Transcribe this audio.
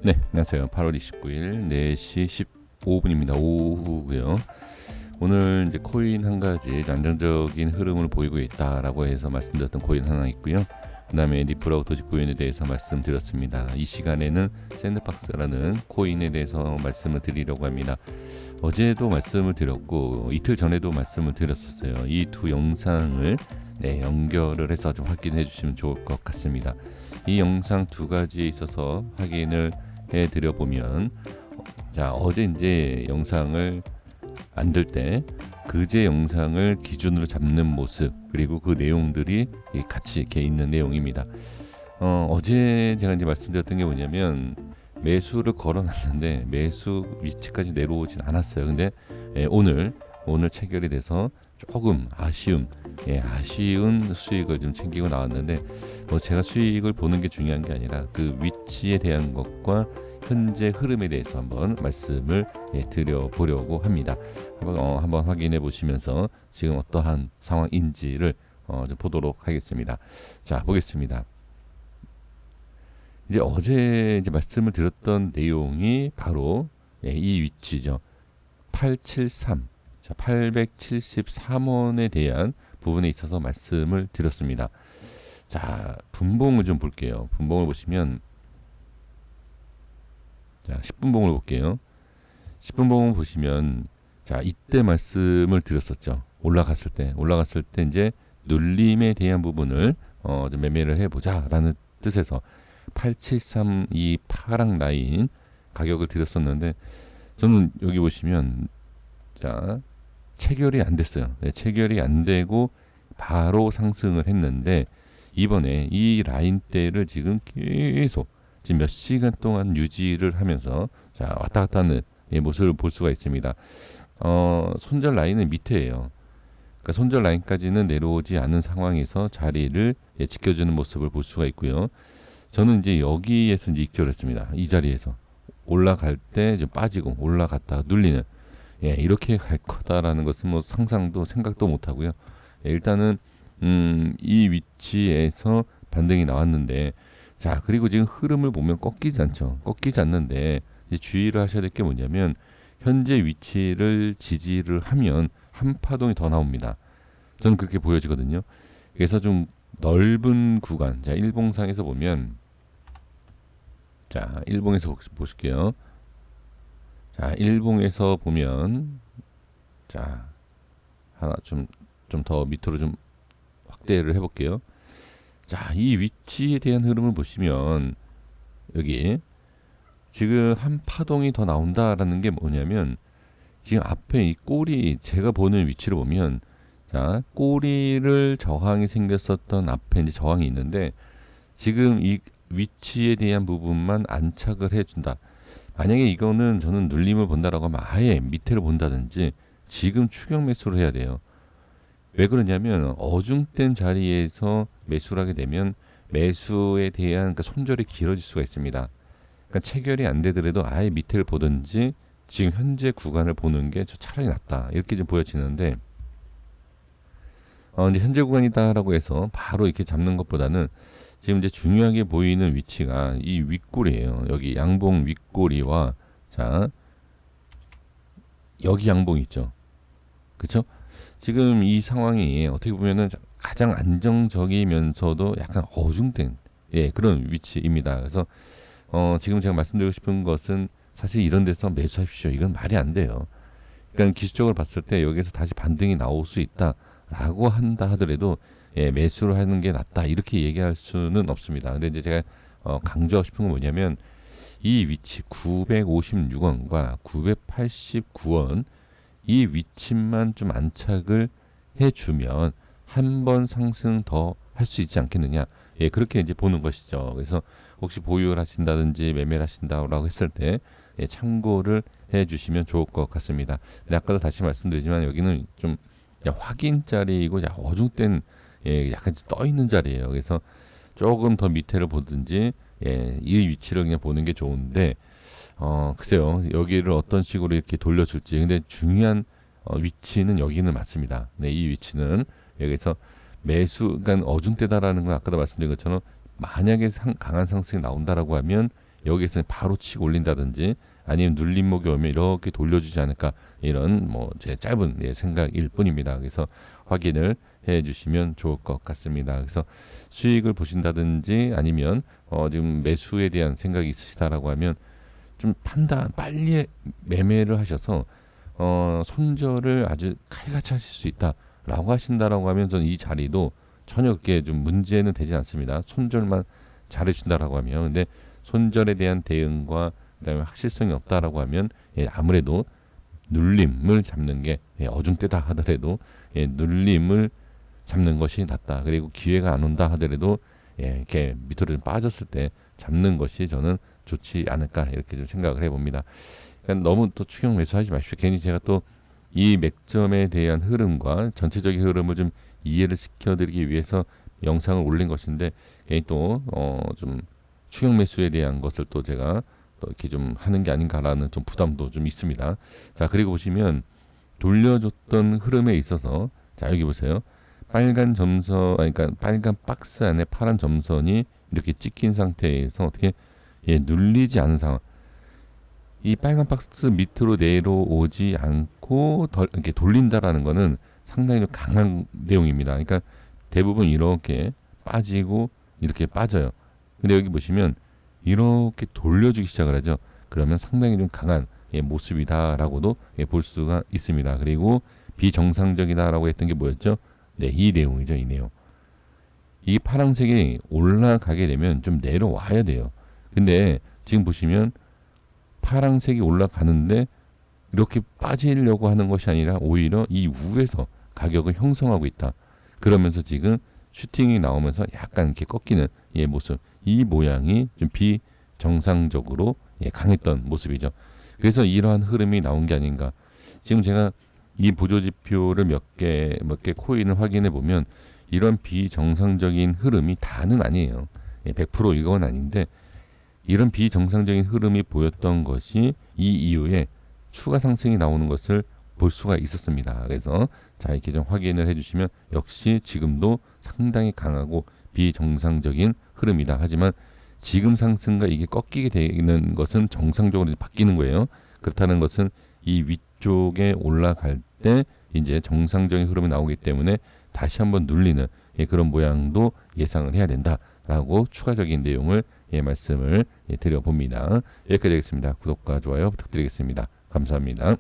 네, 안녕하세요. 8월 29일 4시 15분입니다. 오후고요. 오늘 이제 코인 한 가지 안정적인 흐름을 보이고 있다라고 해서 말씀드렸던 코인 하나 있고요. 그다음에 리플하고 도지코인에 대해서 말씀드렸습니다. 이 시간에는 샌드박스라는 코인에 대해서 말씀을 드리려고 합니다. 어제도 말씀을 드렸고 이틀 전에도 말씀을 드렸었어요. 이 두 영상을 연결을 해서 좀 확인해 주시면 좋을 것 같습니다. 이 영상 두 가지에 있어서 확인을 해드려 보면, 자, 어제 이제 영상을 만들 때 그제 영상을 기준으로 잡는 모습, 그리고 그 내용들이 같이 이렇게 있는 내용입니다. 어제 제가 이제 말씀드렸던 게 뭐냐면, 매수를 걸어놨는데 매수 위치까지 내려오진 않았어요. 근데 오늘 체결이 돼서 조금 아쉬운 수익을 좀 챙기고 나왔는데, 제가 수익을 보는 게 중요한 게 아니라 그 위치에 대한 것과 현재 흐름에 대해서 한번 말씀을 드려보려고 합니다. 한번 확인해 보시면서 지금 어떠한 상황인지를 좀 보도록 하겠습니다. 자, 보겠습니다. 이제 어제 이제 말씀을 드렸던 내용이 바로 이 위치죠. 873, 자, 873원에 대한 부분에 있어서 말씀을 드렸습니다. 자, 분봉을 좀 볼게요. 분봉을 보시면, 자, 10분봉을 볼게요. 10분봉을 보시면, 자, 이때 말씀을 드렸었죠. 올라갔을 때 이제 눌림에 대한 부분을 좀 매매를 해보자라는 뜻에서 873 이 파랑 라인 가격을 드렸었는데, 저는 여기 보시면, 자, 체결이 안 됐어요. 체결이 안 되고 바로 상승을 했는데, 이번에 이 라인대를 지금 계속 지금 몇 시간 동안 유지를 하면서, 자, 왔다 갔다 하는 모습을 볼 수가 있습니다. 손절 라인은 밑에예요. 그러니까 손절 라인까지는 내려오지 않은 상황에서 자리를 지켜주는 모습을 볼 수가 있고요. 저는 이제 여기에서 이제 익절을 했습니다. 이 자리에서 올라갈 때 좀 빠지고 올라갔다가 눌리는, 이렇게 갈 거다라는 것은 뭐 상상도 생각도 못 하고요. 일단은 이 위치에서 반등이 나왔는데, 자, 그리고 지금 흐름을 보면 꺾이지 않죠. 꺾이지 않는데, 이제 주의를 하셔야 될 게 뭐냐면, 현재 위치를 지지를 하면 한 파동이 더 나옵니다. 저는 그렇게 보여지거든요. 그래서 좀 넓은 구간, 자, 일봉상에서 보면, 자, 일봉에서 보실게요. 자, 일봉에서 보면, 자, 하나 좀 더 밑으로 좀 확대를 해볼게요. 자, 이 위치에 대한 흐름을 보시면, 여기 지금 한 파동이 더 나온다라는 게 뭐냐면, 지금 앞에 이 꼬리, 제가 보는 위치를 보면, 자, 꼬리를 저항이 생겼었던 앞에 이제 저항이 있는데, 지금 이 위치에 대한 부분만 안착을 해준다. 만약에 이거는 저는 눌림을 본다라고 하면 아예 밑에를 본다든지 지금 추격 매수를 해야 돼요. 왜 그러냐면, 어중된 자리에서 매수를 하게 되면 매수에 대한 그 손절이 길어질 수가 있습니다. 그러니까 체결이 안 되더라도 아예 밑에를 보든지 지금 현재 구간을 보는 게 저 차라리 낫다, 이렇게 좀 보여지는데, 이제 현재 구간이다라고 해서 바로 이렇게 잡는 것보다는 지금 이제 중요하게 보이는 위치가 이 윗골이에요. 여기 양봉 윗골이와, 자, 여기 양봉 있죠. 그쵸? 지금 이 상황이 어떻게 보면은 가장 안정적이면서도 약간 어중된 그런 위치입니다. 그래서 지금 제가 말씀드리고 싶은 것은, 사실 이런 데서 매수하십시오, 이건 말이 안 돼요. 그러니까 기술적으로 봤을 때 여기서 다시 반등이 나올 수 있다라고 한다 하더라도 매수를 하는 게 낫다, 이렇게 얘기할 수는 없습니다. 근데 이제 제가 강조하고 싶은 건 뭐냐면, 이 위치 956원과 989원 이 위치만 좀 안착을 해주면 한 번 상승 더 할 수 있지 않겠느냐, 그렇게 이제 보는 것이죠. 그래서 혹시 보유를 하신다든지 매매를 하신다라고 했을 때 참고를 해주시면 좋을 것 같습니다. 근데 아까도 다시 말씀드리지만, 여기는 좀 확인 자리이고 어중된, 약간 떠 있는 자리예요. 그래서 조금 더 밑에를 보든지 이 위치를 그냥 보는 게 좋은데, 글쎄요, 여기를 어떤 식으로 이렇게 돌려줄지. 근데 중요한 위치는 여기는 맞습니다. 네, 이 위치는 여기서 매수, 그러니까 어중대다라는 건 아까도 말씀드린 것처럼, 만약에 강한 상승이 나온다라고 하면 여기서 바로 치고 올린다든지 아니면 눌림목이 오면 이렇게 돌려주지 않을까, 이런 뭐 제 짧은 생각일 뿐입니다. 그래서 확인을 해 주시면 좋을 것 같습니다. 그래서 수익을 보신다든지 아니면 지금 매수에 대한 생각이 있으시다라고 하면 좀 판단 빨리 매매를 하셔서 손절을 아주 칼같이 하실 수 있다라고 하신다라고 하면 저는 이 자리도 전혀 그게 좀 문제는 되지 않습니다. 손절만 잘해준다라고 하면. 근데 손절에 대한 대응과 그다음에 확실성이 없다라고 하면 아무래도 눌림을 잡는 게 어중때다 하더라도 눌림을 잡는 것이 낫다. 그리고 기회가 안 온다 하더라도 이렇게 밑으로 좀 빠졌을 때 잡는 것이 저는 좋지 않을까, 이렇게 좀 생각을 해봅니다. 그러니까 너무 또 추격 매수하지 마십시오. 괜히 제가 또 이 맥점에 대한 흐름과 전체적인 흐름을 좀 이해를 시켜드리기 위해서 영상을 올린 것인데 괜히 또 좀 추격 매수에 대한 것을 또 제가 또 이렇게 좀 하는 게 아닌가라는 좀 부담도 좀 있습니다. 자, 그리고 보시면 돌려줬던 흐름에 있어서 자, 여기 보세요. 빨간 점선, 그러니까 빨간 박스 안에 파란 점선이 이렇게 찍힌 상태에서 어떻게 눌리지 않은 상황. 이 빨간 박스 밑으로 내려오지 않고 이렇게 돌린다라는 거는 상당히 좀 강한 내용입니다. 그러니까 대부분 이렇게 빠지고 이렇게 빠져요. 근데 여기 보시면 이렇게 돌려주기 시작을 하죠. 그러면 상당히 좀 강한 모습이다라고도 볼 수가 있습니다. 그리고 비정상적이다라고 했던 게 뭐였죠? 네, 이 내용이죠. 이 내용. 이 파란색이 올라가게 되면 좀 내려와야 돼요. 근데 지금 보시면 파란색이 올라가는데 이렇게 빠지려고 하는 것이 아니라 오히려 이 위에서 가격을 형성하고 있다. 그러면서 지금 슈팅이 나오면서 약간 이렇게 꺾이는 모습. 이 모양이 좀 비정상적으로 강했던 모습이죠. 그래서 이러한 흐름이 나온 게 아닌가. 지금 제가 이 보조지표를 몇 개 코인을 확인해 보면 이런 비정상적인 흐름이 다는 아니에요. 100% 이건 아닌데 이런 비정상적인 흐름이 보였던 것이 이 이후에 추가 상승이 나오는 것을 볼 수가 있었습니다. 그래서 자, 이렇게 좀 확인을 해주시면 역시 지금도 상당히 강하고 비정상적인 흐름이다. 하지만 지금 상승과 이게 꺾이게 되는 것은 정상적으로 바뀌는 거예요. 그렇다는 것은 이 위쪽에 올라갈 때 이제 정상적인 흐름이 나오기 때문에 다시 한번 눌리는 그런 모양도 예상을 해야 된다라고 추가적인 내용을 말씀을 드려봅니다. 여기까지 하겠습니다. 구독과 좋아요 부탁드리겠습니다. 감사합니다.